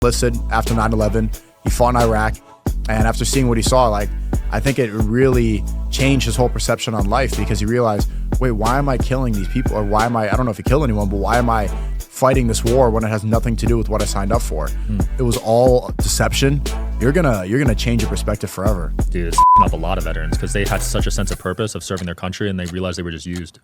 listed after 9/11. He fought in Iraq, and after seeing what he saw, like, I think it really changed his whole perception on life, because he realized, wait, why am I killing these people? Or why am I don't know if he killed anyone, but why am I fighting this war when it has nothing to do with what I signed up for? It was all deception. You're gonna change your perspective forever. Dude, it's up a lot of veterans because they had such a sense of purpose of serving their country, and they realized they were just used.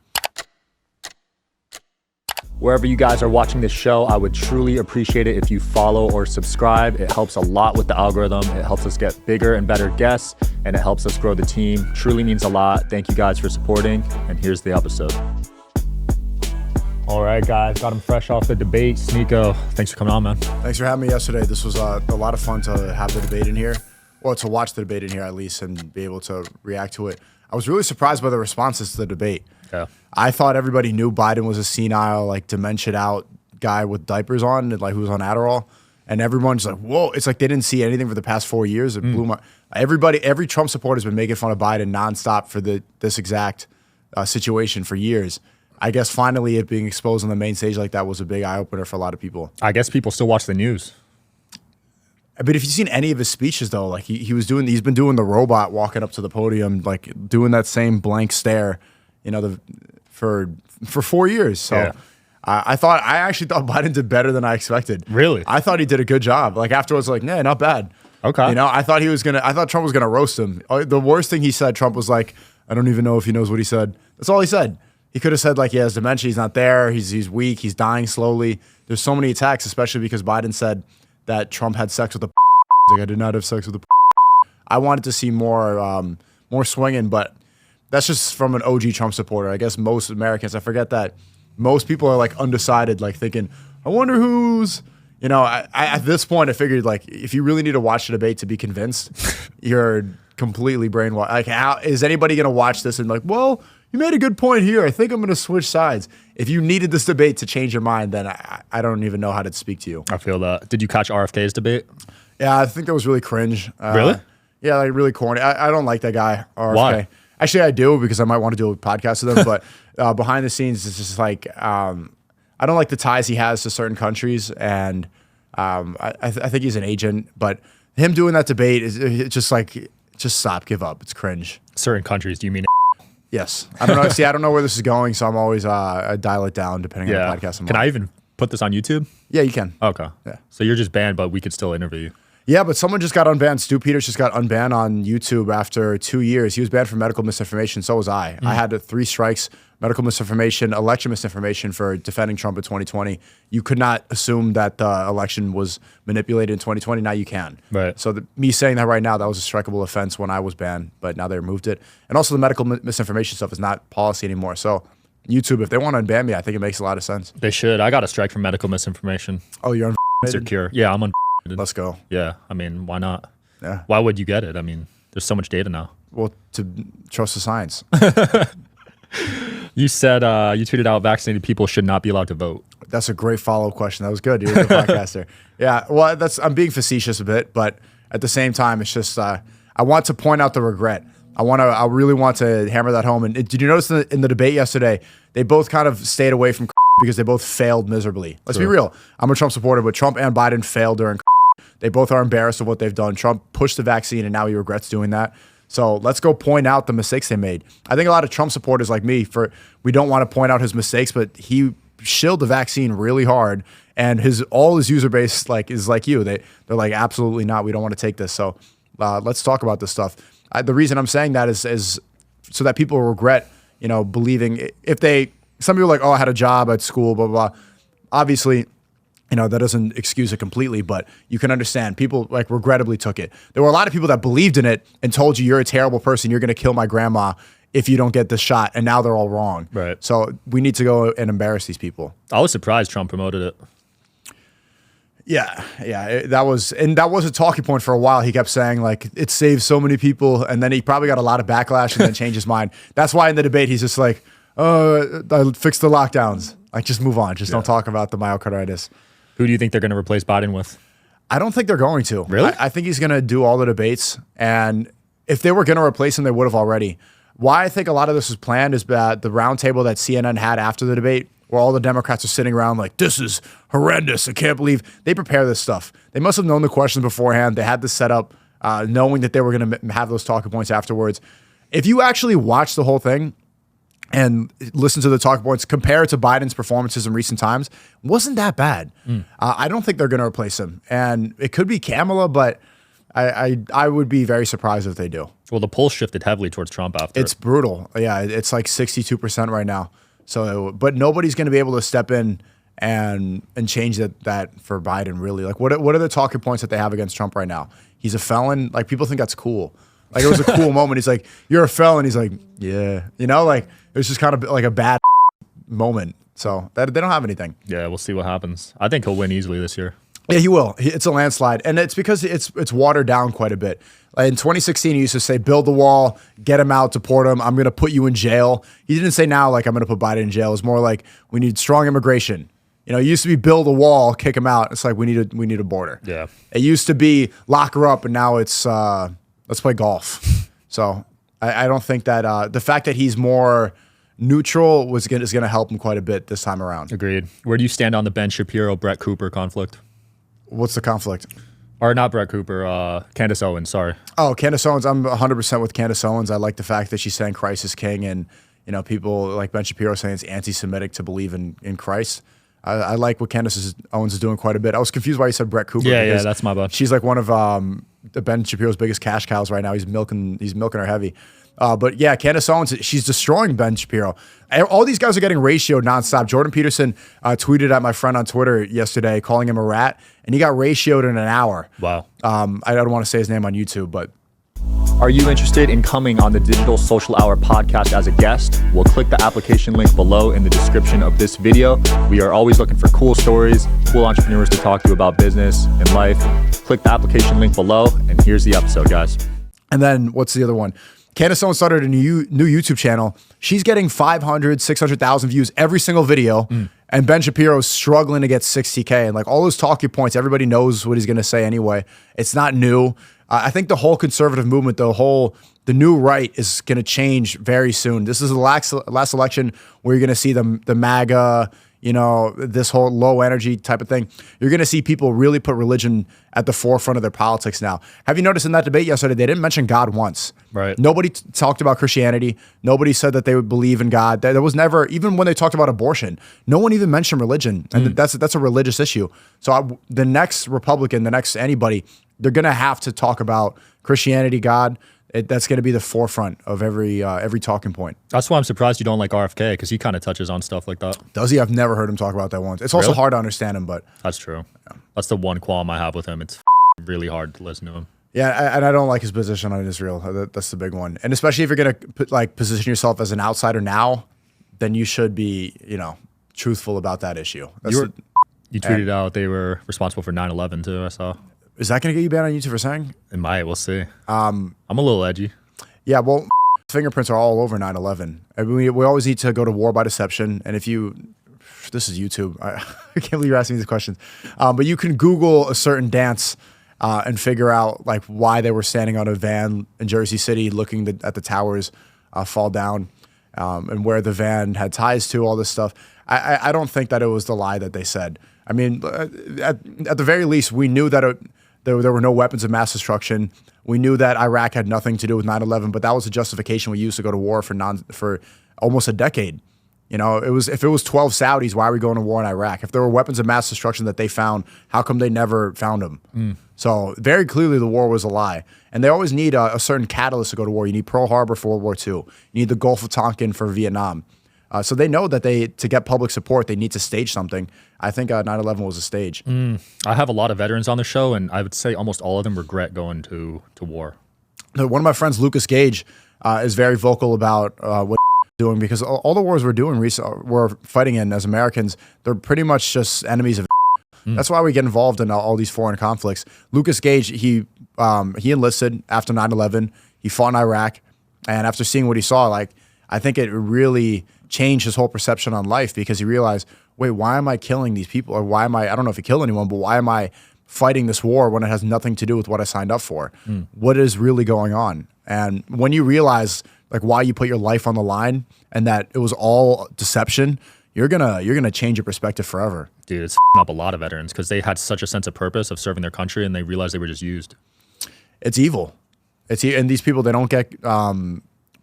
Wherever you guys are watching this show, I would truly appreciate it if you follow or subscribe. It helps a lot with the algorithm. It helps us get bigger and better guests, and it helps us grow the team. Truly means a lot. Thank you guys for supporting, and here's the episode. All right, guys, got him fresh off the debate. Sneeko, thanks for coming on, man. Thanks for having me yesterday. This was a lot of fun to have the debate in here, or to watch the debate in here at least, and be able to react to it. I was really surprised by the responses to the debate. Yeah. I thought everybody knew Biden was a senile, like, dementia out guy with diapers on, and, like, who was on Adderall, and everyone's like, whoa. It's like they didn't see anything for the past 4 years. It blew my. Every Trump supporter has been making fun of Biden nonstop for this exact situation for years. I guess finally it being exposed on the main stage like that was a big eye opener for a lot of people. I guess people still watch the news. But if you've seen any of his speeches, though, like he's been doing the robot walking up to the podium, like doing that same blank stare, you know, for 4 years. So yeah. I actually thought Biden did better than I expected. Really? I thought he did a good job. Like afterwards, like, nah, not bad. Okay. You know, I thought Trump was gonna roast him. The worst thing he said, Trump was like, I don't even know if he knows what he said. That's all he said. He could have said, like, he has dementia, he's not there, he's weak, he's dying slowly. There's so many attacks, especially because Biden said that Trump had sex with a like, I did not have sex with a I wanted to see more swinging, but that's just from an OG Trump supporter. I guess most Americans, I forget that most people are like undecided, like thinking, I wonder who's, you know, I at this point I figured, like, if you really need to watch the debate to be convinced, you're completely brainwashed. Like, how is anybody going to watch this and like, well, you made a good point here, I think I'm going to switch sides. If you needed this debate to change your mind, then I don't even know how to speak to you. I feel that. Did you catch RFK's debate? Yeah, I think that was really cringe. Really? Yeah, like really corny. I don't like that guy, RFK. Why? Actually, I do, because I might want to do a podcast with him, but behind the scenes, it's just like, I don't like the ties he has to certain countries, and I think he's an agent, but him doing that debate is just like, just stop, give up. It's cringe. Certain countries, do you mean? Yes. I don't know. See, I don't know where this is going, so I'm always I dial it down depending on the podcast I'm on. Can I even put this on YouTube? Yeah, you can. Okay. Yeah. So you're just banned, but we could still interview you. Yeah, but someone just got unbanned. Stu Peters just got unbanned on YouTube after 2 years. He was banned for medical misinformation. So was I. I had 3 strikes, medical misinformation, election misinformation for defending Trump in 2020. You could not assume that the election was manipulated in 2020. Now you can. Right. So me saying that right now, that was a strikeable offense when I was banned, but now they removed it. And also the medical misinformation stuff is not policy anymore. So YouTube, if they want to unban me, I think it makes a lot of sense. They should. I got a strike for medical misinformation. Oh, you're Secure. Yeah, I'm Let's go. Yeah, I mean, why not? Yeah. Why would you get it? I mean, there's so much data now. Well, to trust the science. You said you tweeted out vaccinated people should not be allowed to vote. That's a great follow-up question. That was good. You're a good podcaster. Yeah, well, I'm being facetious a bit, but at the same time, it's just I want to point out the regret. I really want to hammer that home. And did you notice in the debate yesterday, they both kind of stayed away from because they both failed miserably. Let's be real. I'm a Trump supporter, but Trump and Biden failed during. They both are embarrassed of what they've done. Trump pushed the vaccine, and now he regrets doing that. So let's go point out the mistakes they made. I think a lot of Trump supporters like me, we don't want to point out his mistakes, but he shilled the vaccine really hard, and all his user base is like you. They're like, absolutely not. We don't want to take this. So let's talk about this stuff. The reason I'm saying that is so that people regret, you know, believing some people are like, oh, I had a job at school, blah, blah, blah. Obviously, you know, that doesn't excuse it completely, but you can understand people like regrettably took it. There were a lot of people that believed in it and told you you're a terrible person. You're going to kill my grandma if you don't get this shot. And now they're all wrong. Right. So we need to go and embarrass these people. I was surprised Trump promoted it. Yeah. That was a talking point for a while. He kept saying like, it saves so many people. And then he probably got a lot of backlash and then changed his mind. That's why in the debate, he's just like, I fixed the lockdowns. Like, just move on. Just don't talk about the myocarditis. Who do you think they're going to replace Biden with? I don't think they're going to. Really? I think he's going to do all the debates. And if they were going to replace him, they would have already. Why I think a lot of this was planned is that the roundtable that CNN had after the debate where all the Democrats are sitting around like, this is horrendous. I can't believe they prepare this stuff. They must have known the questions beforehand. They had this set up knowing that they were going to have those talking points afterwards. If you actually watch the whole thing and listen to the talking points, compare it to Biden's performances in recent times, wasn't that bad. I don't think they're going to replace him. And it could be Kamala, but I would be very surprised if they do. Well, the polls shifted heavily towards Trump after. It's brutal. Yeah, it's like 62% right now. So, but nobody's going to be able to step in and change that for Biden, really. Like, what are the talking points that they have against Trump right now? He's a felon. Like, people think that's cool. Like, it was a cool moment. He's like, you're a felon. He's like, yeah. You know, like, it was just kind of like a bad moment. So they don't have anything. Yeah, we'll see what happens. I think he'll win easily this year. Yeah, he will. It's a landslide. And it's because it's watered down quite a bit. In 2016, he used to say, build the wall, get him out, deport him. I'm going to put you in jail. He didn't say now, like, I'm going to put Biden in jail. It's more like, we need strong immigration. You know, it used to be build a wall, kick him out. It's like, we need a border. Yeah. It used to be lock her up, and now it's let's play golf. So I don't think that the fact that he's more neutral is going to help him quite a bit this time around. Agreed. Where do you stand on the Ben Shapiro-Brett Cooper conflict? What's the conflict? Or not Brett Cooper, Candace Owens, sorry. Oh, Candace Owens. I'm 100% with Candace Owens. I like the fact that she's saying Christ is king, and you know, people like Ben Shapiro saying it's anti-Semitic to believe in Christ. I like what Candace Owens is doing quite a bit. I was confused why you said Brett Cooper. Yeah, that's my bad. She's like one of Ben Shapiro's biggest cash cows right now. He's milking her heavy. But yeah, Candace Owens, she's destroying Ben Shapiro. All these guys are getting ratioed nonstop. Jordan Peterson tweeted at my friend on Twitter yesterday, calling him a rat, and he got ratioed in an hour. Wow. I don't want to say his name on YouTube, but. Are you interested in coming on the Digital Social Hour podcast as a guest? Well, click the application link below in the description of this video. We are always looking for cool stories, cool entrepreneurs to talk to about business and life. Click the application link below, and here's the episode, guys. And then what's the other one? Candace Owens started a new YouTube channel. She's getting 500, 600,000 views every single video. And Ben Shapiro is struggling to get 60K. And like all those talking points, everybody knows what he's going to say anyway. It's not new. I think the whole conservative movement, the new right is going to change very soon. This is the last election where you're going to see the MAGA, you know, this whole low energy type of thing. You're going to see people really put religion at the forefront of their politics now. Have you noticed in that debate yesterday, they didn't mention God once. Right. Nobody talked about Christianity. Nobody said that they would believe in God. There was never, even when they talked about abortion, no one even mentioned religion. And that's a religious issue. So the next Republican, the next anybody, they're going to have to talk about Christianity, God. That's going to be the forefront of every talking point. That's why I'm surprised you don't like RFK, because he kind of touches on stuff like that. Does he? I've never heard him talk about that once. It's also hard to understand him, but... That's true. Yeah. That's the one qualm I have with him. It's really hard to listen to him. Yeah, and I don't like his position on Israel. That's the big one. And especially if you're going to position yourself as an outsider now, then you should be, you know, truthful about that issue. You tweeted out they were responsible for 9/11 too, I saw. Is that going to get you banned on YouTube for saying? It might. We'll see. I'm a little edgy. Yeah, well, fingerprints are all over 9/11. I mean, we always need to go to war by deception. And if you, this is YouTube. I can't believe you're asking me these questions. But you can Google a certain dance and figure out like why they were standing on a van in Jersey City looking at the towers fall down and where the van had ties to, all this stuff. I don't think that it was the lie that they said. I mean, at the very least, we knew that there were no weapons of mass destruction. We knew that Iraq had nothing to do with 9/11, but that was a justification we used to go to war for almost a decade. You know, if it was 12 Saudis, why are we going to war in Iraq? If there were weapons of mass destruction that they found, how come they never found them? So very clearly the war was a lie. And they always need a certain catalyst to go to war. You need Pearl Harbor for World War II. You need the Gulf of Tonkin for Vietnam. So they know that to get public support, they need to stage something. I think 9/11 was a stage. I have a lot of veterans on the show, and I would say almost all of them regret going to war. One of my friends, Lucas Gage, is very vocal about what doing, because all the wars we're fighting in as Americans, they're pretty much just enemies of. That's why we get involved in all these foreign conflicts. Lucas Gage, he enlisted after 9/11. He fought in Iraq, and after seeing what he saw, like, I think it really changed his whole perception on life, because he realized, wait, why am I killing these people? Or why am I don't know if he killed anyone, but why am I fighting this war when it has nothing to do with what I signed up for? What is really going on? And when you realize like why you put your life on the line and that it was all deception, you're gonna change your perspective forever. Dude, it's f***ing up a lot of veterans because they had such a sense of purpose of serving their country, and they realized they were just used. It's evil. And these people, they don't get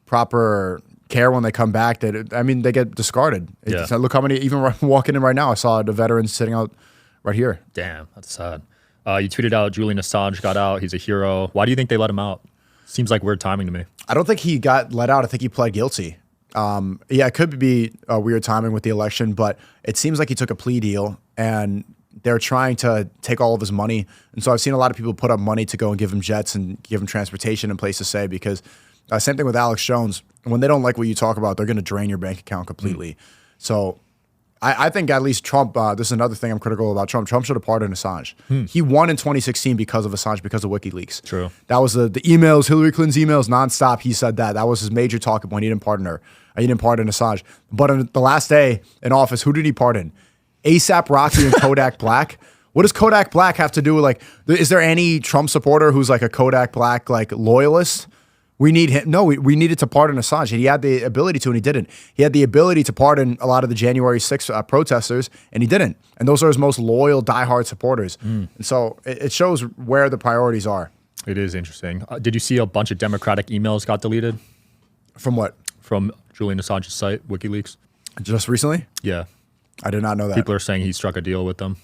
proper care when they come back. They get discarded. Yeah. Look how many, even walking in right now, I saw the veterans sitting out right here. Damn, that's sad. You tweeted out Julian Assange got out. He's a hero. Why do you think they let him out? Seems like weird timing to me. I don't think he got let out. I think he pled guilty. Yeah, it could be a weird timing with the election, but it seems like he took a plea deal and they're trying to take all of his money. And so I've seen a lot of people put up money to go and give him jets and give him transportation and place to stay because same thing with Alex Jones. When they don't like what you talk about, they're going to drain your bank account completely. So I think at least Trump, this is another thing I'm critical about Trump. Trump should have pardoned Assange. He won in 2016 because of Assange, because of WikiLeaks. True. That was the emails, Hillary Clinton's emails, nonstop. He said that. That was his major talking point. He didn't pardon her. He didn't pardon Assange. But on the last day in office, who did he pardon? ASAP Rocky and Kodak Black. What does Kodak Black have to do with, like, is there any Trump supporter who's like a Kodak Black, like, loyalist? We need him. No, we needed to pardon Assange. And he had the ability to, and he didn't. He had the ability to pardon a lot of the January 6th protesters, and he didn't. And those are his most loyal, diehard supporters. And so it shows where the priorities are. It is interesting. Did you see a bunch of Democratic emails got deleted? From what? From Julian Assange's site, WikiLeaks. Just recently? Yeah. I did not know that. People are saying he struck a deal with them.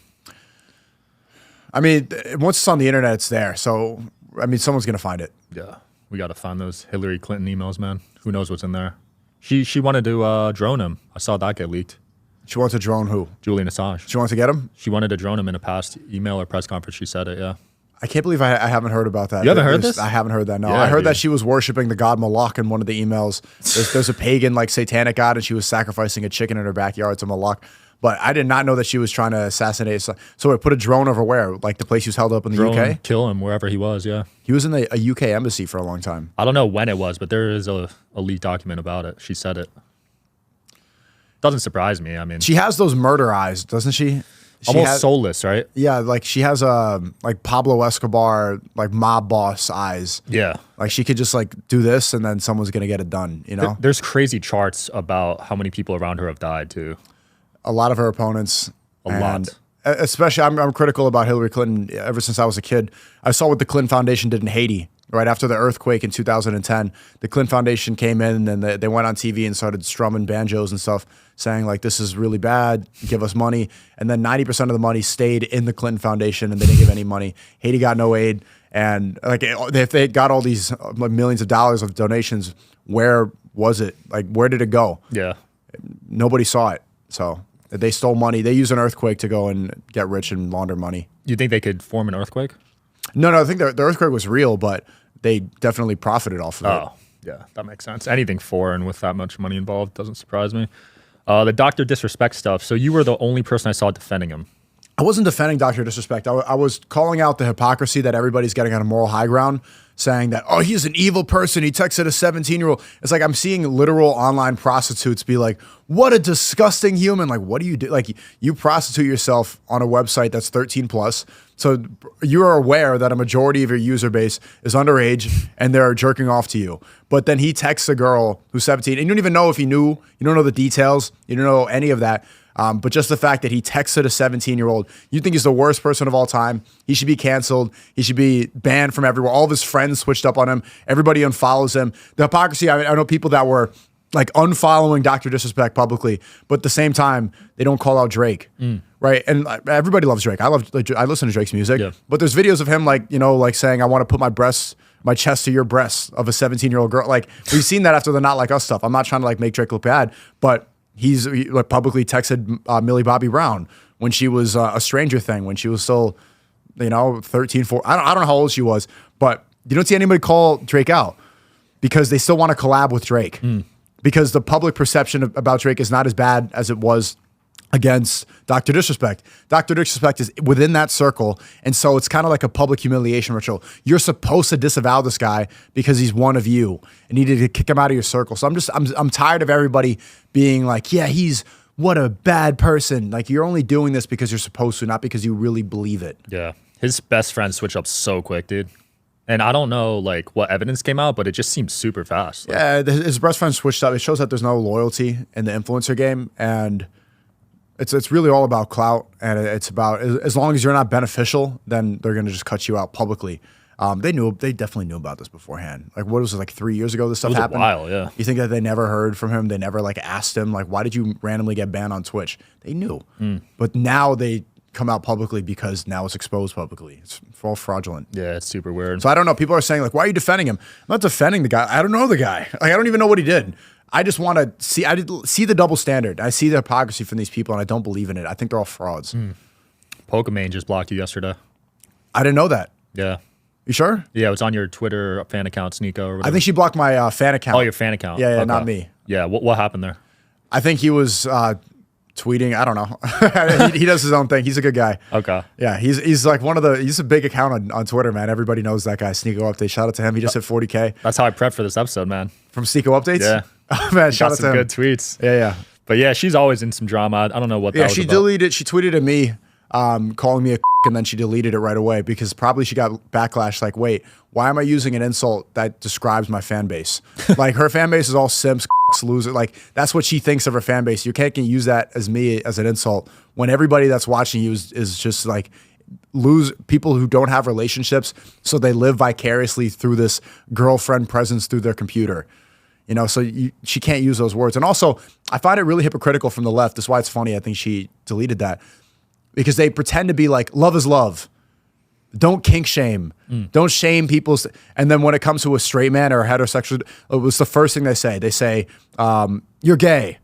I mean, once it's on the internet, it's there. So, I mean, someone's going to find it. Yeah. We got to find those Hillary Clinton emails, man. Who knows what's in there? She wanted to drone him. I saw that get leaked. She wants to drone who? Julian Assange. She wants to get him? She wanted to drone him in a past email or press conference. She said it, yeah. I can't believe I haven't heard about that. You haven't heard this? I haven't heard that, no. Yeah, I heard dude. that she was worshiping the god Maljak in one of the emails. There's a pagan, like, satanic god, and she was sacrificing a chicken in her backyard to Maljak. But I did not know that she was trying to assassinate. So it put a drone over where? Like the place he was held up in the UK? Kill him wherever he was, yeah. He was in a UK embassy for a long time. I don't know when it was, but there is a leaked document about it. She said it. Doesn't surprise me. I mean, She has those murder eyes, doesn't she? almost soulless, right? Yeah, like she has like Pablo Escobar, like mob boss eyes. Yeah. Like she could just like do this and then someone's gonna get it done, you know? There's crazy charts about how many people around her have died too. A lot of her opponents. A lot. Especially, I'm critical about Hillary Clinton ever since I was a kid. I saw what the Clinton Foundation did in Haiti right after the earthquake in 2010. The Clinton Foundation came in and they went on TV and started strumming banjos and stuff, saying like, this is really bad, give us money. And then 90% of the money stayed in the Clinton Foundation and they didn't give any money. Haiti got no aid. And like, if they got all these like millions of dollars of donations, where was it? Like, where did it go? Yeah. Nobody saw it. So they stole money. They used an earthquake to go and get rich and launder money. You think they could form an earthquake? No, I think the earthquake was real, but they definitely profited off of it. Oh, yeah, that makes sense. Anything foreign with that much money involved doesn't surprise me. The Dr. Disrespect stuff. So you were the only person I saw defending him. I wasn't defending Dr. Disrespect. I was calling out the hypocrisy that everybody's getting on a moral high ground, saying that, oh, he's an evil person. He texted a 17-year-old. It's like I'm seeing literal online prostitutes be like, what a disgusting human. Like, what do you do? Like, you prostitute yourself on a website that's 13 plus. So you're aware that a majority of your user base is underage and they're jerking off to you. But then he texts a girl who's 17 and you don't even know if he knew. You don't know the details. You don't know any of that. But just the fact that he texted a 17-year-old, you think he's the worst person of all time. He should be canceled. He should be banned from everywhere. All of his friends switched up on him. Everybody unfollows him. The hypocrisy, I know people that were like unfollowing Dr. Disrespect publicly, but at the same time, they don't call out Drake, right? And everybody loves Drake. I listen to Drake's music, yeah. But there's videos of him like saying, I want to put my chest to your breasts of a 17-year-old girl. Like we've seen that after the Not Like Us stuff. I'm not trying to like make Drake look bad, but he like publicly texted Millie Bobby Brown when she was a Stranger Thing, when she was still, 13, 14. I don't know how old she was, but you don't see anybody call Drake out because they still want to collab with Drake. Because the public perception about Drake is not as bad as it was against Dr. Disrespect. Dr. Disrespect is within that circle, and so it's kind of like a public humiliation ritual. You're supposed to disavow this guy because he's one of you, and you need to kick him out of your circle. So I'm tired of everybody being like, yeah, what a bad person. Like, you're only doing this because you're supposed to, not because you really believe it. Yeah. His best friend switched up so quick, dude. And I don't know like what evidence came out, but it just seems super fast. Yeah, his best friend switched up. It shows that there's no loyalty in the influencer game, and It's really all about clout, and it's about as long as you're not beneficial, then they're gonna just cut you out publicly. They definitely knew about this beforehand. Like, what was it, like 3 years ago this stuff happened? A while, yeah. You think that they never heard from him? They never like asked him, like, why did you randomly get banned on Twitch? They knew, but now they come out publicly because now it's exposed publicly. It's all fraudulent. Yeah, it's super weird. So I don't know. People are saying like, why are you defending him? I'm not defending the guy. I don't know the guy. Like, I don't even know what he did. I just want to see. I did see the double standard. I see the hypocrisy from these people, and I don't believe in it. I think they're all frauds. Pokemon just blocked you yesterday. I didn't know that. Yeah. You sure? Yeah, it was on your Twitter fan account, Sneeko, or whatever. I think she blocked my fan account. Oh, your fan account. Yeah, Okay. not me. Yeah, what happened there? I think he was tweeting. I don't know. he does his own thing. He's a good guy. Okay. Yeah, he's like he's a big account on Twitter, man. Everybody knows that guy. Sneeko Update. Shout out to him. He just hit 40K. That's how I prepped for this episode, man. From Sneeko Updates? Yeah. Oh, man, shout Got out to some him. good tweets. Yeah. But yeah, she's always in some drama. I don't know what that Yeah, was she about. deleted. She tweeted at me, calling me a and then she deleted it right away because probably she got backlash. Like, wait, why am I using an insult that describes my fan base? Like, her fan base is all simps, loser. Like, that's what she thinks of her fan base. You can't use that as me as an insult when everybody that's watching you is just like lose people who don't have relationships, so they live vicariously through this girlfriend presence through their computer. You know, so she can't use those words. And also, I find it really hypocritical from the left. That's why it's funny. I think she deleted that because they pretend to be like, love is love. Don't kink shame. Don't shame people's. And then when it comes to a straight man or a heterosexual, it was the first thing they say. They say, you're gay.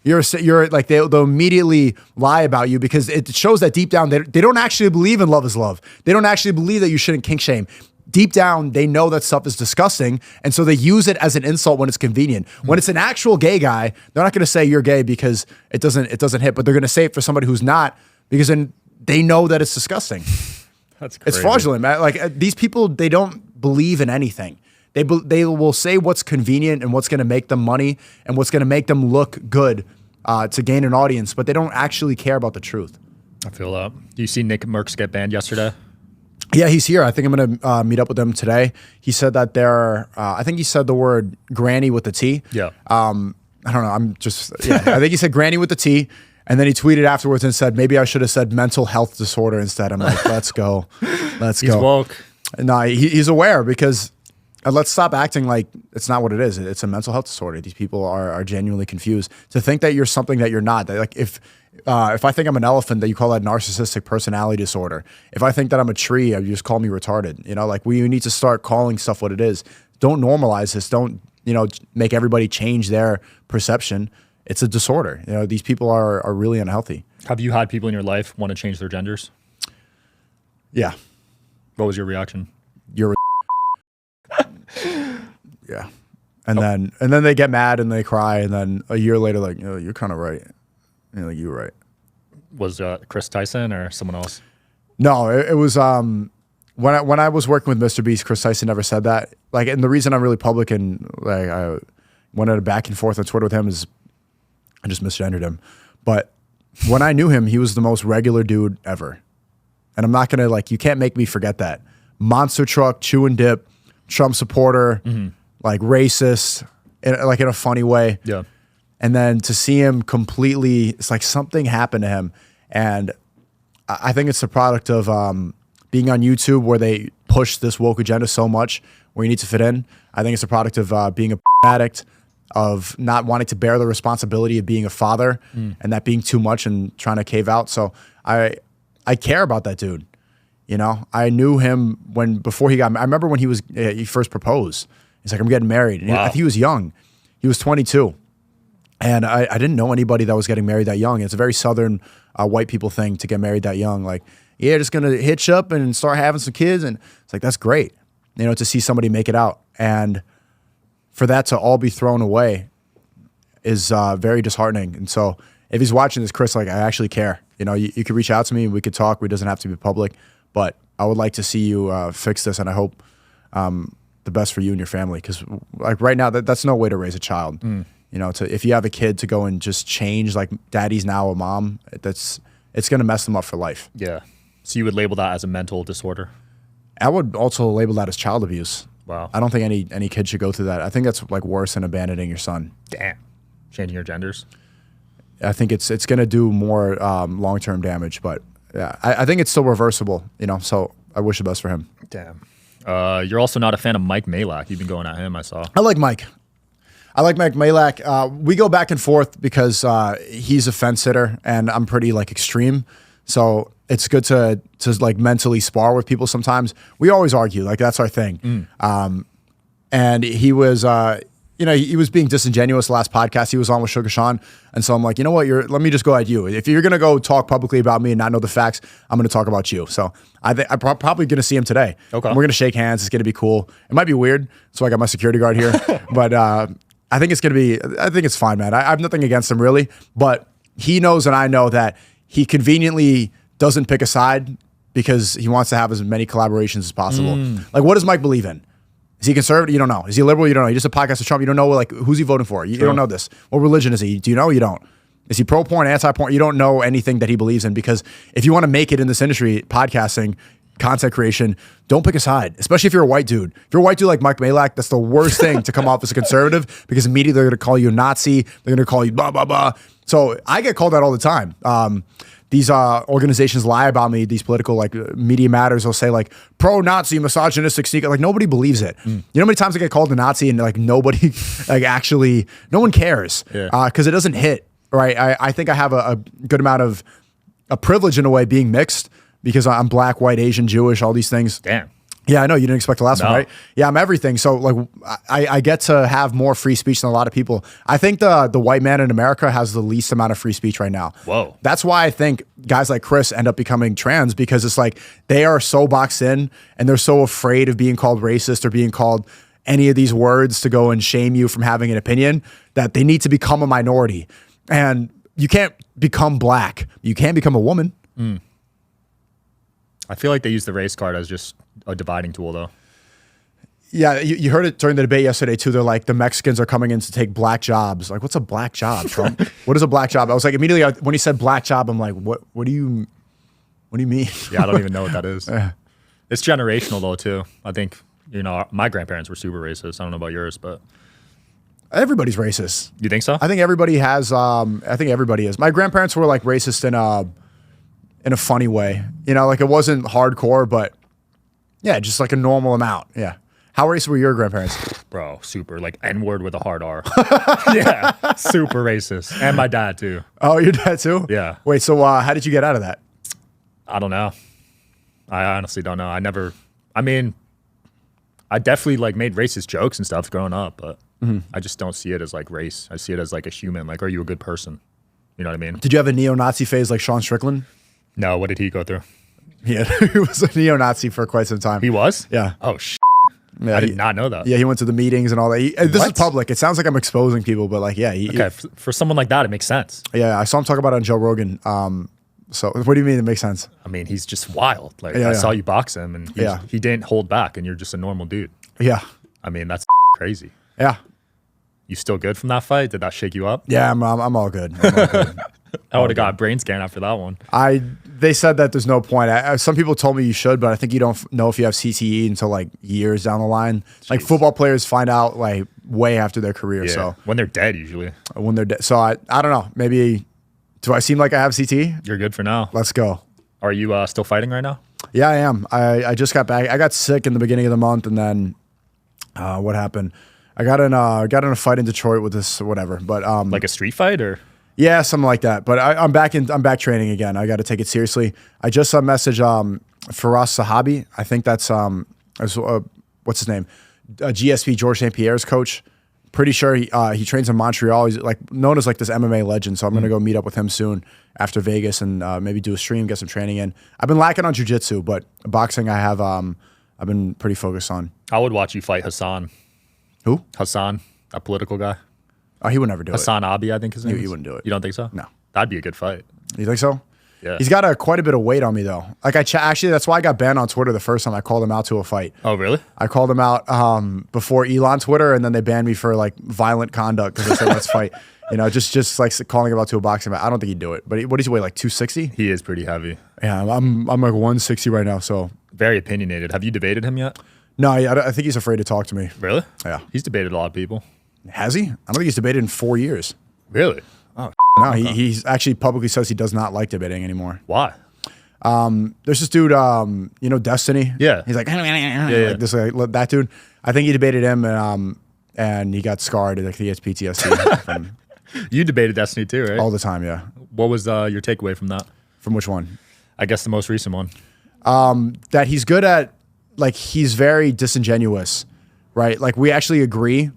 You're like, they'll immediately lie about you because it shows that deep down, they don't actually believe in love is love. They don't actually believe that you shouldn't kink shame. Deep down, they know that stuff is disgusting, and so they use it as an insult when it's convenient. When it's an actual gay guy, they're not going to say you're gay because it doesn't hit, but they're going to say it for somebody who's not because then they know that it's disgusting. That's crazy. It's fraudulent, man. Like, these people, they don't believe in anything. They will say what's convenient and what's going to make them money and what's going to make them look good to gain an audience, but they don't actually care about the truth. I feel that. Do you see Nick Mercs get banned yesterday? Yeah, he's here. I think I'm going to meet up with him today. He said that I think he said the word granny with the T. Yeah. I don't know. I think he said granny with the T. And then he tweeted afterwards and said, maybe I should have said mental health disorder instead. I'm like, let's go. Let's He's go. woke. No, he's aware because let's stop acting like it's not what it is. It's a mental health disorder. These people are genuinely confused. To think that you're something that you're not. That, like, if I think I'm an elephant, that you call that narcissistic personality disorder. If I think that I'm a tree, you just call me retarded. You know, like, we need to start calling stuff what it is. Don't normalize this. Don't, make everybody change their perception. It's a disorder. These people are really unhealthy. Have you had people in your life want to change their genders? Yeah. What was your reaction? You're yeah. And then they get mad and they cry, and then a year later, like, you're kind of right. Like, you were right. Was Chris Tyson or someone else? No, it was when I was working with Mr. Beast, Chris Tyson never said that. Like, and the reason I'm really public and like I went at a back and forth on Twitter with him is I just misgendered him. But when I knew him, he was the most regular dude ever. And I'm not gonna, you can't make me forget that. Monster truck, chew and dip, Trump supporter, like racist, in a funny way. Yeah. And then to see him completely, it's like something happened to him. And I think it's the product of being on YouTube where they push this woke agenda so much where you need to fit in. I think it's a product of being a addict, of not wanting to bear the responsibility of being a father and that being too much and trying to cave out. So I care about that dude. I knew him before he got married. I remember when he first proposed. He's like, I'm getting married. And I think he was young. He was 22. And I didn't know anybody that was getting married that young. It's a very Southern white people thing to get married that young. Like, yeah, just going to hitch up and start having some kids. And it's like, that's great, to see somebody make it out. And for that to all be thrown away is very disheartening. And so if he's watching this, Chris, like, I actually care. You could reach out to me. We could talk. It doesn't have to be public. But I would like to see you fix this. And I hope the best for you and your family. Because like right now, that's no way to raise a child. If you have a kid to go and just change, like, daddy's now a mom, it's going to mess them up for life. Yeah. So you would label that as a mental disorder? I would also label that as child abuse. Wow. I don't think any kid should go through that. I think that's like worse than abandoning your son. Damn. Changing your genders? I think it's going to do more long-term damage. But yeah, I think it's still reversible, you know, so I wish the best for him. Damn. You're also not a fan of Mike Maljak. You've been going at him, I saw. I like Mike. I like Mike Maljak. We go back and forth because he's a fence sitter and I'm pretty like extreme. So it's good to like mentally spar with people sometimes. We always argue, like that's our thing. And he was, you know, he was being disingenuous last podcast he was on with Sugar Sean. And so I'm like, you know what, let me just go at you. If you're going to go talk publicly about me and not know the facts, I'm going to talk about you. So I'm probably going to see him today. Okay. And we're going to shake hands. It's going to be cool. It might be weird. So I got my security guard here. But I think it's going to be, I think it's fine, man. I have nothing against him really. But he knows and I know that he conveniently doesn't pick a side because he wants to have as many collaborations as possible. Like, what does Mike believe in? Is he conservative? You don't know. Is he liberal? You don't know. He's just a podcast of Trump. You don't know, like, who's he voting for? You don't know this. What religion is he? Do you know? You don't. Is he pro-porn, anti-porn? You don't know anything that he believes in because if you want to make it in this industry, podcasting, content creation, don't pick a side, especially if you're a white dude. If you're a white dude like Mike Maljak, that's the worst thing to come off as a conservative because immediately they're going to call you a Nazi. They're going to call you blah, blah, blah. So I get called that all the time. These organizations lie about me. These political like Media Matters will say like pro-Nazi, misogynistic, Sneeko. Like nobody believes it. You know how many times I get called a Nazi and like nobody, like actually, no one cares because it doesn't hit. Right? I think I have a good amount of a privilege in a way being mixed because I'm black, white, Asian, Jewish, all these things. Damn. Yeah, I know you didn't expect the last one, right? Yeah, I'm everything. So like, I get to have more free speech than a lot of people. I think the white man in America has the least amount of free speech right now. Whoa. That's why I think guys like Chris end up becoming trans because it's like they are so boxed in and they're so afraid of being called racist or being called any of these words to go and shame you from having an opinion that they need to become a minority. And you can't become black. You can't become a woman. I feel like they use the race card as just a dividing tool, though. Yeah, you heard it during the debate yesterday, too. They're like, the Mexicans are coming in to take black jobs. Like, what's a black job, Trump? What is a black job? I was like, immediately, when he said black job, I'm like, what do you mean? Yeah, I don't even know what that is. It's generational, though, too. I think, you know, my grandparents were super racist. I don't know about yours, but... Everybody's racist. You think so? I think everybody has, I think everybody is. My grandparents were like racist in a funny way. You know, like it wasn't hardcore, but yeah, just like a normal amount. Yeah. How racist were your grandparents? Bro, super. Like N-word with a hard R. Yeah, super racist. And my dad, too. Oh, your dad, too? Yeah. Wait, so how did you get out of that? I don't know. I honestly don't know. I mean, I definitely like made racist jokes and stuff growing up, but I just don't see it as like race. I see it as like a human. Like, are you a good person? You know what I mean? Did you have a neo-Nazi phase like Sean Strickland? No, what did he go through? Yeah, he was a neo-Nazi for quite some time. He was? Yeah. Oh, yeah, I did not know that. Yeah, he went to the meetings and all that. This is public. It sounds like I'm exposing people, but like, yeah. Okay, for someone like that, it makes sense. Yeah, I saw him talk about it on Joe Rogan. So what do you mean it makes sense? I mean, he's just wild. Like, I saw you box him, and he didn't hold back, and you're just a normal dude. Yeah. I mean, that's crazy. Yeah. You still good from that fight? Did that shake you up? Yeah, I'm all good. I'm all good. I would have got a brain scan after that one. They said that there's no point. Some people told me you should, but I think you don't know if you have CTE until like years down the line. Jeez. Like football players find out like way after their career. Yeah, so when they're dead, usually. When they're dead. So I don't know. Maybe do I seem like I have CTE? You're good for now. Let's go. Are you still fighting right now? Yeah, I am. I just got back. I got sick in the beginning of the month, and then what happened? I got in a fight in Detroit with this whatever, but like a street fight or. Yeah, something like that. But I'm back training again. I got to take it seriously. I just messaged Firas Sahabi. I think that's what's his name? GSP George St. Pierre's coach. Pretty sure he trains in Montreal. He's like known as like this MMA legend. So I'm gonna go meet up with him soon after Vegas and maybe do a stream, get some training in. I've been lacking on jiu-jitsu, but boxing I've been pretty focused on. I would watch you fight Hassan. Who? Hassan, a political guy. Oh, he would never do Hassan Abi, I think his name is. He wouldn't do it. You don't think so? No. That'd be a good fight. You think so? Yeah. He's got quite a bit of weight on me, though. Like actually, that's why I got banned on Twitter the first time I called him out to a fight. Oh, really? I called him out before Elon Twitter, and then they banned me for like violent conduct because they said, let's fight. You know, just like calling him out to a boxing match. I don't think he'd do it. But what does he weigh, like 260? He is pretty heavy. Yeah, I'm like 160 right now, so. Very opinionated. Have you debated him yet? No, I think he's afraid to talk to me. Really? Yeah. He's debated a lot of people. Has he? I don't think he's debated in 4 years. Really? Oh, No, he's actually publicly says he does not like debating anymore. Why? There's this dude, you know, Destiny. Yeah. He's like, that dude. I think he debated him, and he got scarred. Like he has PTSD from You debated Destiny too, right? all the time. Yeah. What was your takeaway from that? From which one? I guess the most recent one. That he's good at, like, he's very disingenuous, right? Like, we actually agree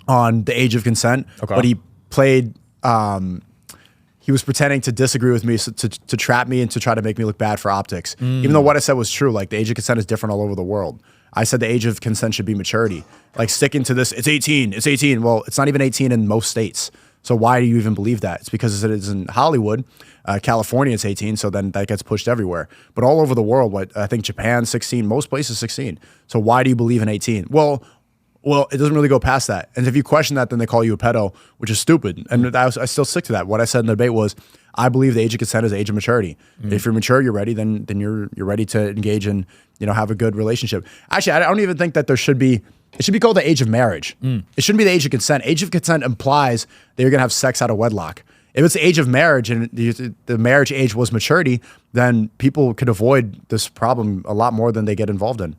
on the age of consent, but he played, he was pretending to disagree with me to trap me and to try to make me look bad for optics. Even though what I said was true, like, the age of consent is different all over the world. I said the age of consent should be maturity. Like, sticking to this, it's 18, it's 18. Well, it's not even 18 in most states. So why do you even believe that? It's because it is in Hollywood. California, it's 18, so then that gets pushed everywhere. But all over the world, I think Japan, 16, most places 16. So why do you believe in 18? Well, it doesn't really go past that. And if you question that, then they call you a pedo, which is stupid. And I still stick to that. What I said in the debate was, I believe the age of consent is the age of maturity. If you're mature, you're ready, then you're ready to engage and, you know, have a good relationship. Actually, I don't even think that there should be, it should be called the age of marriage. It shouldn't be the age of consent. Age of consent implies that you're going to have sex out of wedlock. If it's the age of marriage and the marriage age was maturity, then people could avoid this problem a lot more than they get involved in.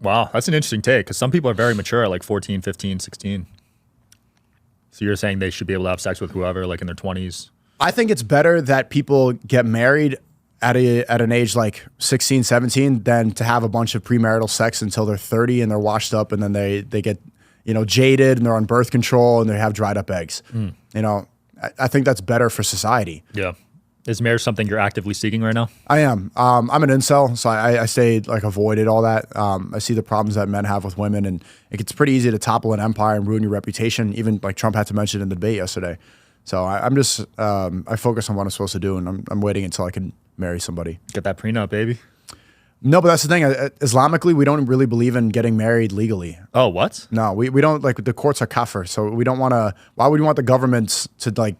Wow, that's an interesting take, because some people are very mature at like 14, 15, 16. So you're saying they should be able to have sex with whoever, like in their 20s? I think it's better that people get married at an age like 16, 17 than to have a bunch of premarital sex until they're 30 and they're washed up and then they get, you know, jaded and they're on birth control and they have dried up eggs. You know, I think that's better for society. Yeah. Is marriage something you're actively seeking right now? I am. I'm an incel, so I stayed, like, avoided all that. I see the problems that men have with women, and it's pretty easy to topple an empire and ruin your reputation, even like Trump had to mention in the debate yesterday. So I'm just, I focus on what I'm supposed to do, and I'm waiting until I can marry somebody. Get that prenup, baby. No, but that's the thing. Islamically, we don't really believe in getting married legally. Oh, what? No, we don't, like, the courts are kafir, so we don't want to, why would we want the government to, like,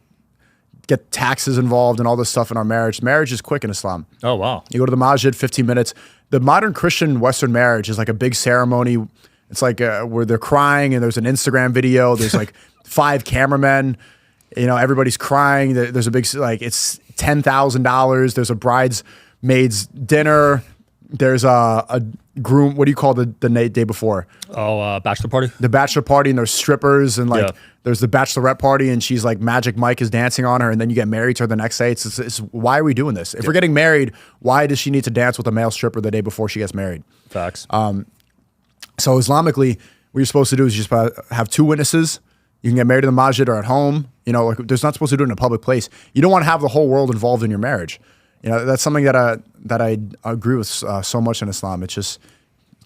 get taxes involved and all this stuff in our marriage? Marriage is quick in Islam. Oh, wow. You go to the masjid, 15 minutes. The modern Christian Western marriage is like a big ceremony. It's like where they're crying and there's an Instagram video. There's like 5 cameramen. You know, everybody's crying. There's a big, like, it's $10,000. There's a bridesmaid's dinner. There's a groom. What do you call the day before? Oh, bachelor party. The bachelor party, and there's strippers, and like there's the bachelorette party, and she's like, Magic Mike is dancing on her, and then you get married to her the next day. It's why are we doing this? If we're getting married, why does she need to dance with a male stripper the day before she gets married? Facts. So Islamically, what you're supposed to do is just have 2 witnesses. You can get married in the masjid or at home. You know, like, there's not supposed to do it in a public place. You don't want to have the whole world involved in your marriage. You know, that's something that I agree with so much in Islam. It's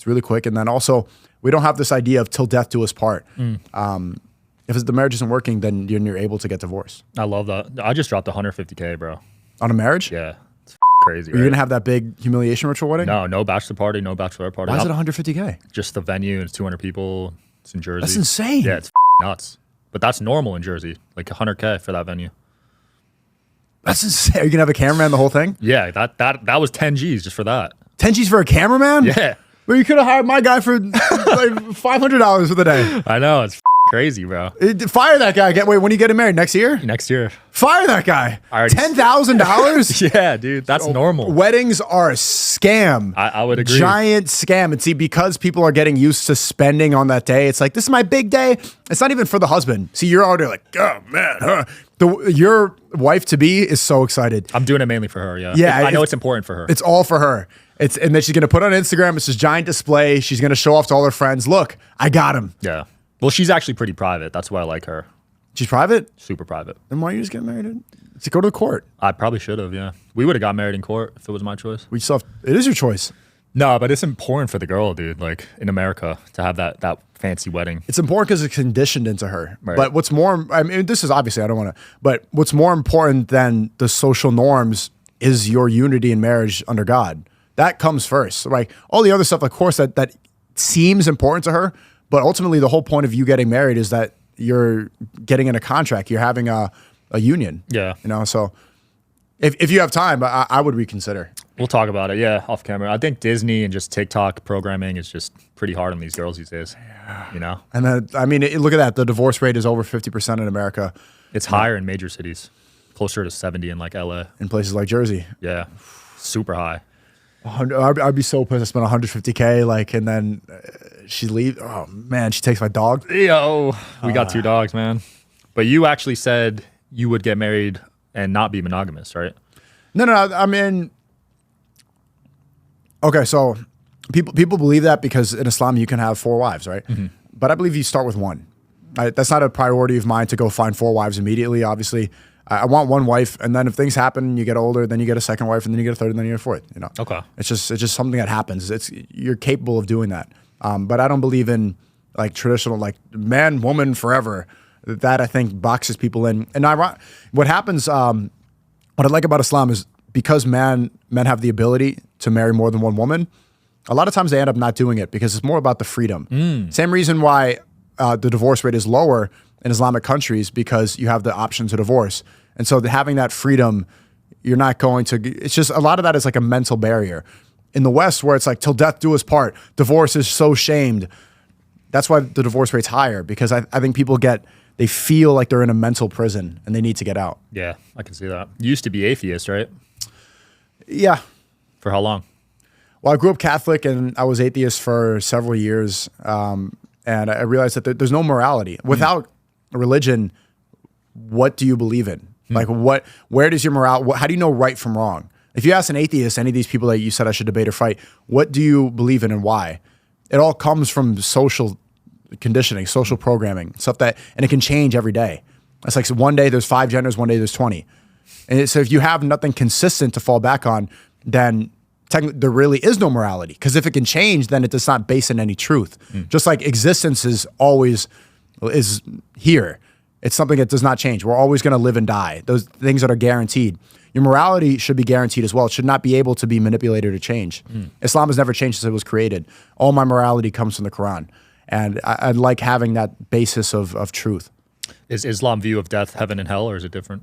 really quick. And then also, we don't have this idea of till death do us part. If the marriage isn't working, then you're able to get divorced. I love that. I just dropped $150K, bro. On a marriage? Yeah. It's crazy. Are you going to have that big humiliation ritual wedding? No bachelor party, no bachelorette party. Why is it $150K? Just the venue, and it's 200 people. It's in Jersey. That's insane. Yeah, it's nuts. But that's normal in Jersey, like $100K for that venue. That's insane. Are you going to have a cameraman the whole thing? Yeah, that was 10 G's just for that. 10 G's for a cameraman? Yeah. Well, you could have hired my guy for like $500 for the day. I know, it's crazy, bro. Fire that guy. Wait, when are you getting married? Next year? Next year. Fire that guy. $10,000? Yeah, dude, that's normal. Weddings are a scam. I would agree. Giant scam. And see, because people are getting used to spending on that day, it's like, this is my big day. It's not even for the husband. See, you're already like, oh, man. Huh. Your wife-to-be is so excited. I'm doing it mainly for her, yeah. Yeah. I know it's important for her. It's all for her. And then she's going to put on Instagram. It's this giant display. She's going to show off to all her friends. Look, I got him. Yeah. Well, she's actually pretty private. That's why I like her. She's private? Super private. Then why are you just getting married? To go to the court. I probably should have, yeah. We would have got married in court if it was my choice. It is your choice. No, but it's important for the girl, dude, like in America, to have that fancy wedding. It's important because it's conditioned into her. Right. But what's more, I mean, this is obviously, I don't want to, but what's more important than the social norms is your unity in marriage under God. That comes first. Like all the other stuff, of course, that seems important to her, but ultimately the whole point of you getting married is that you're getting in a contract. You're having a union. Yeah. You know, so if you have time, I would reconsider. We'll talk about it, yeah, off camera. I think Disney and just TikTok programming is just pretty hard on these girls these days, you know? And then, I mean, look at that. The divorce rate is over 50% in America. It's higher in major cities. closer to 70 in like LA. In places like Jersey. Yeah, super high. I'd be so pissed. I spent 150K, like, and then she leaves. Oh man, she takes my dog. Yo, we got 2 dogs, man. But you actually said you would get married and not be monogamous, right? No. I mean, okay, so people believe that because in Islam you can have 4 wives, right? But I believe you start with 1. That's not a priority of mine to go find 4 wives immediately. Obviously, I want 1 wife, and then if things happen, you get older, then you get a 2nd wife, and then you get a 3rd, and then you get a 4th. You know, okay. It's just something that happens. You're capable of doing that. But I don't believe in like traditional like man woman forever. That I think boxes people in. And what happens, what I like about Islam is because men have the ability to marry more than 1 woman. A lot of times they end up not doing it because it's more about the freedom. Same reason why the divorce rate is lower in Islamic countries, because you have the option to divorce. And so having that freedom, you're not going to, it's just a lot of that is like a mental barrier. In the West, where it's like till death do us part, divorce is so shamed. That's why the divorce rate's higher, because I think people they feel like they're in a mental prison and they need to get out. Yeah, I can see that. You used to be atheist, right? Yeah. For how long? Well, I grew up Catholic and I was atheist for several years. And I realized that there's no morality. Without religion, what do you believe in? Like where does your morale, how do you know right from wrong? If you ask an atheist, any of these people that you said I should debate or fight, what do you believe in and why? It all comes from social conditioning, social programming, stuff and it can change every day. It's like, so one day there's 5 genders, one day there's 20. And so if you have nothing consistent to fall back on, then technically there really is no morality. Because if it can change, then it does not base in any truth. Just like existence is here. It's something that does not change. We're always going to live and die. Those things that are guaranteed. Your morality should be guaranteed as well. It should not be able to be manipulated or changed. Islam has never changed since it was created. All my morality comes from the Quran. And I like having that basis of truth. Is Islam view of death heaven and hell, or is it different?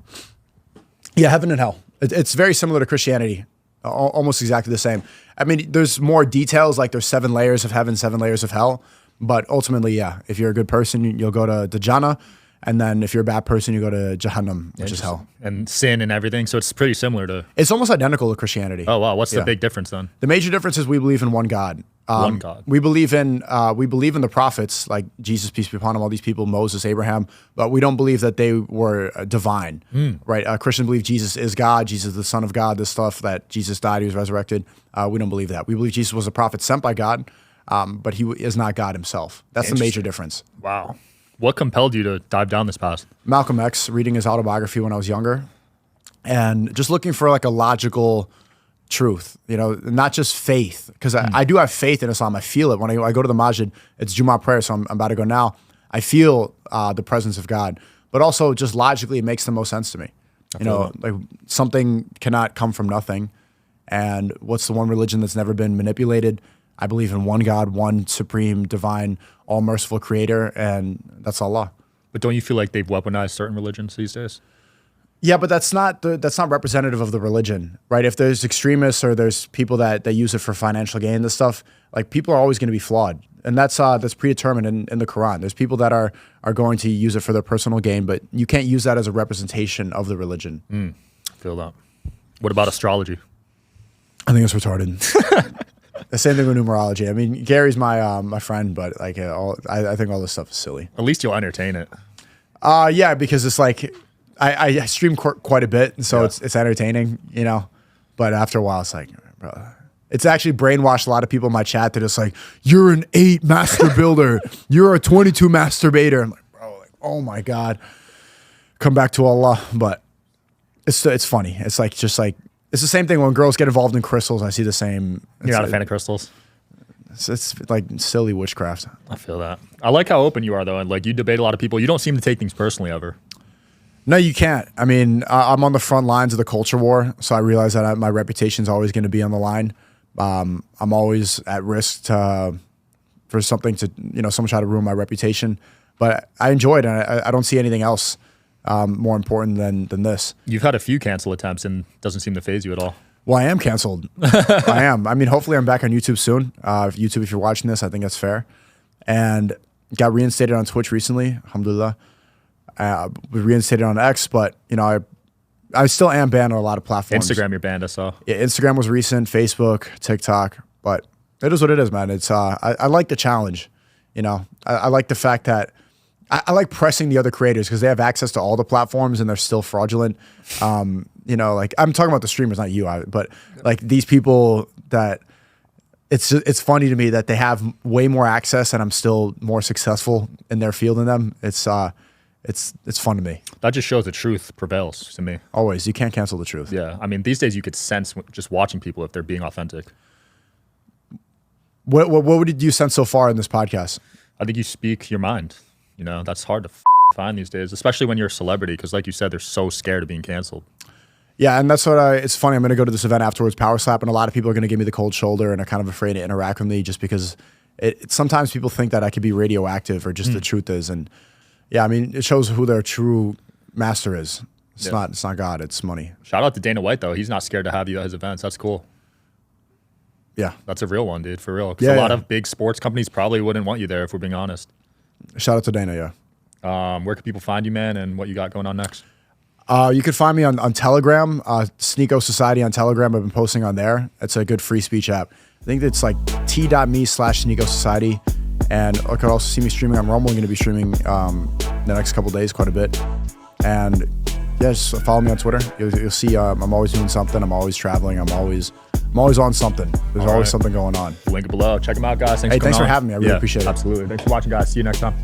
Yeah, heaven and hell. It's very similar to Christianity. Almost exactly the same. I mean, there's more details, like there's 7 layers of heaven, 7 layers of hell. But ultimately, yeah, if you're a good person, you'll go to Jannah. And then if you're a bad person, you go to Jahannam, which is hell. And sin and everything. So it's pretty similar to... It's almost identical to Christianity. Oh, wow. What's the big difference then? The major difference is we believe in one God. One God. We believe in the prophets, like Jesus, peace be upon him, all these people, Moses, Abraham, but we don't believe that they were divine, right? Christians believe Jesus is God, Jesus is the Son of God, this stuff that Jesus died, he was resurrected. We don't believe that. We believe Jesus was a prophet sent by God, but he is not God himself. That's the major difference. Wow. What compelled you to dive down this path? Malcolm X, reading his autobiography when I was younger, and just looking for like a logical truth, you know, not just faith, because I do have faith in Islam. I feel it when I go to the masjid. It's Jummah prayer, so I'm about to go now. I feel the presence of God, but also just logically, it makes the most sense to me. You know, like something cannot come from nothing, and what's the one religion that's never been manipulated? I believe in one God, one supreme, divine, all merciful creator, and that's Allah. But don't you feel like they've weaponized certain religions these days? Yeah, but that's not representative of the religion, right? If there's extremists or there's people that use it for financial gain, this stuff, like people are always going to be flawed, and that's predetermined in the Quran. There's people that are going to use it for their personal gain, but you can't use that as a representation of the religion. I feel that. What about astrology? I think it's retarded. The same thing with numerology. I mean, Gary's my friend, but like I think all this stuff is silly. At least you'll entertain it. Yeah, because it's like I stream quite a bit, and so it's entertaining, you know. But after a while, it's like, bro, it's actually brainwashed a lot of people in my chat that it's like, you're an 8 master builder, you're a 22 masturbator. I'm like, bro, like, oh my god, come back to Allah. But it's funny. It's like it's the same thing when girls get involved in crystals. I see the same. You're not a fan of crystals? It's like silly witchcraft. I feel that. I like how open you are, though, and like you debate a lot of people. You don't seem to take things personally ever. No, you can't. I mean, I'm on the front lines of the culture war, so I realize that my reputation is always going to be on the line. I'm always at risk for something to, you know, someone try to ruin my reputation. But I enjoy it, and I don't see anything else more important than this. You've had a few cancel attempts, and it doesn't seem to faze you at all. Well, I am canceled. I am. I mean, hopefully I'm back on YouTube soon. YouTube, if you're watching this, I think that's fair. And got reinstated on Twitch recently, alhamdulillah. We reinstated on X, but, you know, I still am banned on a lot of platforms. Instagram, you're banned, I saw. Yeah, Instagram was recent, Facebook, TikTok, but it is what it is, man. It's I like the challenge. You know, I like the fact that I like pressing the other creators because they have access to all the platforms and they're still fraudulent. You know, like I'm talking about the streamers, not you, but like these people that it's funny to me that they have way more access and I'm still more successful in their field than them. It's fun to me. That just shows the truth prevails to me. Always. You can't cancel the truth. Yeah. I mean, these days you could sense just watching people if they're being authentic. What did you sense so far in this podcast? I think you speak your mind. You know, that's hard to find these days, especially when you're a celebrity, because like you said, they're so scared of being canceled. Yeah, and that's what it's funny. I'm going to go to this event afterwards, Power Slap, and a lot of people are going to give me the cold shoulder and are kind of afraid to interact with me just because sometimes people think that I could be radioactive or just the truth is. And yeah, I mean, it shows who their true master is. It's not God, it's money. Shout out to Dana White, though. He's not scared to have you at his events. That's cool. Yeah. That's a real one, dude, for real. Because a lot of big sports companies probably wouldn't want you there, if we're being honest. Shout out to Dana, yeah. Where can people find you, man, and what you got going on next? You can find me on Telegram, Sneeko Society on Telegram. I've been posting on there. It's a good free speech app. I think it's like t.me/Sneeko Society. And you could also see me streaming on Rumble. I'm going to be streaming the next couple days quite a bit. And yeah, just follow me on Twitter. You'll see I'm always doing something. I'm always traveling. I'm always on something. There's always something going on. Link below. Check them out, guys. Thanks for having me. I really appreciate it. Absolutely. Thanks for watching, guys. See you next time.